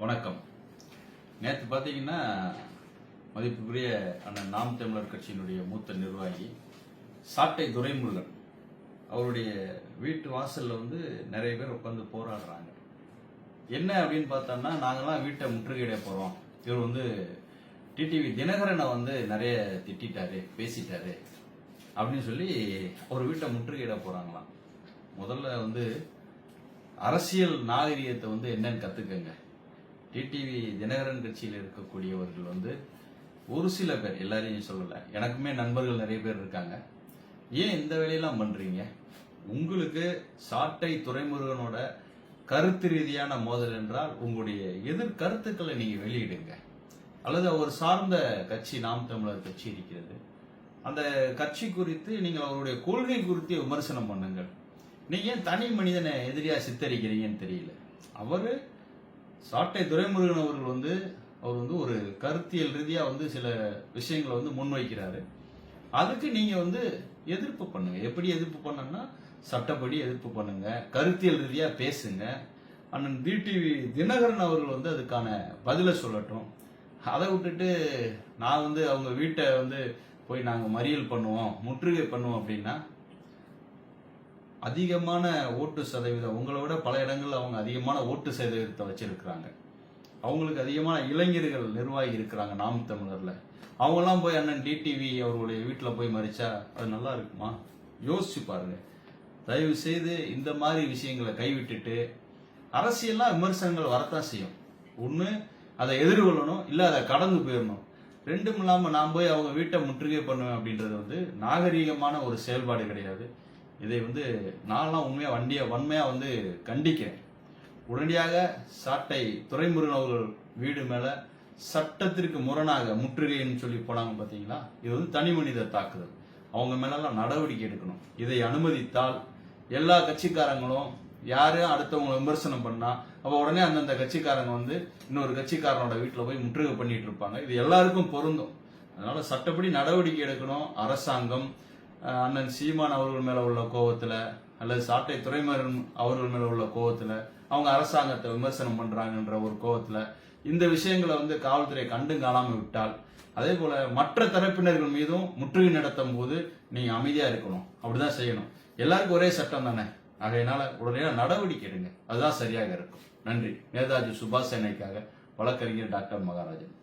வணக்கம். நேற்று பார்த்தீங்கன்னா மதிப்புக்குரிய அண்ணன் நாம் தமிழர் கட்சியினுடைய மூத்த நிர்வாகி சாட்டை துரைமுருகன் அவருடைய வீட்டு வாசல்ல நிறைய பேர் உட்காந்து போராடுறாங்க. என்ன அப்படின்னு பார்த்தோம்னா, நாங்கெல்லாம் வீட்டை முற்றுகையிட போறோம், இவர் டிடிவி தினகரனை நிறைய திட்டாரு, பேசிட்டாரு அப்படின்னு சொல்லி ஒரு வீட்டை முற்றுகையிட போறாங்களாம். முதல்ல அரசியல் நாகரிகத்தை என்னன்னு கத்துக்கங்க. டிடிவி தினகரன் கட்சியில் இருக்கக்கூடியவர்கள் ஒரு சில பேர், எல்லாரையும் சொல்லல, எனக்குமே நண்பர்கள் நிறைய பேர் இருக்காங்க. ஏன் இந்த வேலையெல்லாம் பண்றீங்க? உங்களுக்கு சாட்டை துரைமுருகனோட கருத்து ரீதியான மோதல் என்றால் உங்களுடைய எதிர் கருத்துக்களை நீங்க வெளியிடுங்க. அல்லது அவர் சார்ந்த கட்சி நாம் தமிழர் கட்சி இருக்கிறது, அந்த கட்சி குறித்து நீங்கள் அவருடைய கொள்கை குறித்து விமர்சனம் பண்ணுங்கள். நீங்க ஏன் தனி மனிதனை எதிரியா சித்தரிக்கிறீங்கன்னு தெரியல. அவரு சாட்டை துரைமுருகன் அவர்கள் அவர் ஒரு கருத்தியல் ரீதியா சில விஷயங்களை முன்வைக்கிறாரு. அதுக்கு நீங்க எதிர்ப்பு பண்ணுங்க. எப்படி எதிர்ப்பு பண்ணணும்னா, சட்டப்படி எதிர்ப்பு பண்ணுங்க, கருத்தியல் ரீதியா பேசுங்க. அண்ணன் டிடிவி தினகரன் அவர்கள் அதுக்கான பதில சொல்லட்டும். அதை விட்டுட்டு நான் அவங்க வீட்டை போய் நாங்க மறியல் பண்ணுவோம், முற்றுகை பண்ணுவோம் அப்படின்னா, அதிகமான ஓட்டு சதவீதம், உங்களை விட பல இடங்கள்ல அவங்க அதிகமான ஓட்டு சதவீதத்தை வச்சிருக்கிறாங்க. அவங்களுக்கு அதிகமான இளைஞர்கள் நிர்வாகி இருக்கிறாங்க நாம் தமிழர்ல. அவங்கெல்லாம் போய் அண்ணன் டிடிவி அவர்களுடைய வீட்டுல போய் மறிச்சா அது நல்லா இருக்குமா? யோசிச்சு பாருங்க. தயவு செய்து இந்த மாதிரி விஷயங்களை கைவிட்டுட்டு, அரசியல்லாம் விமர்சனங்கள் வரத்தான் செய்யும். ஒண்ணு அதை எதிர்கொள்ளணும், இல்ல அதை கடந்து போயிடணும். ரெண்டும் இல்லாம நான் போய் அவங்க வீட்டை முற்றுகை பண்ணுவேன் அப்படின்றது நாகரீகமான ஒரு செயல்பாடு கிடையாது. இதை நான்லாம் வன்மையா கண்டிக்கிறேன். உடனடியாக சாட்டை துரைமுருகன் அவர்கள் வீடு மேல சட்டத்திற்கு முரணாக முற்றுகைன்னு சொல்லி போனாங்க பாத்தீங்களா, இது தனி மனித தாக்குதல். அவங்க மேலாம் நடவடிக்கை எடுக்கணும். இதை அனுமதித்தால் எல்லா கட்சிக்காரங்களும் யாரும் அடுத்தவங்களை விமர்சனம் பண்ணா அப்ப உடனே அந்தந்த கட்சிக்காரங்க இன்னொரு கட்சிக்காரனோட வீட்டுல போய் முற்றுகை பண்ணிட்டு இருப்பாங்க. இது எல்லாருக்கும் பொருந்தும். அதனால சட்டப்படி நடவடிக்கை எடுக்கணும் அரசாங்கம். அண்ணன் சீமான் அவர்கள் மேல உள்ள கோபத்துல, அல்லது சாட்டை துரைமுருகன் அவர்கள் மேல உள்ள கோபத்துல, அவங்க அரசாங்கத்தை விமர்சனம் பண்றாங்கன்ற ஒரு கோபத்துல இந்த விஷயங்களை காவல்துறை கண்டு காணாம விட்டால், அதே போல மற்ற தரப்பினர்கள் மீதும் முற்றுகை நடத்தும் போது நீங்க அமைதியா இருக்கணும். அப்படிதான் செய்யணும். எல்லாருக்கும் ஒரே சட்டம் தானே. ஆகையினால உடனே நடவடிக்கை எடுங்க. அதுதான் சரியாக இருக்கும். நன்றி. நேதாஜி சுபாஷ் சேனைக்காக வழக்கறிஞர் டாக்டர் மகாராஜன்.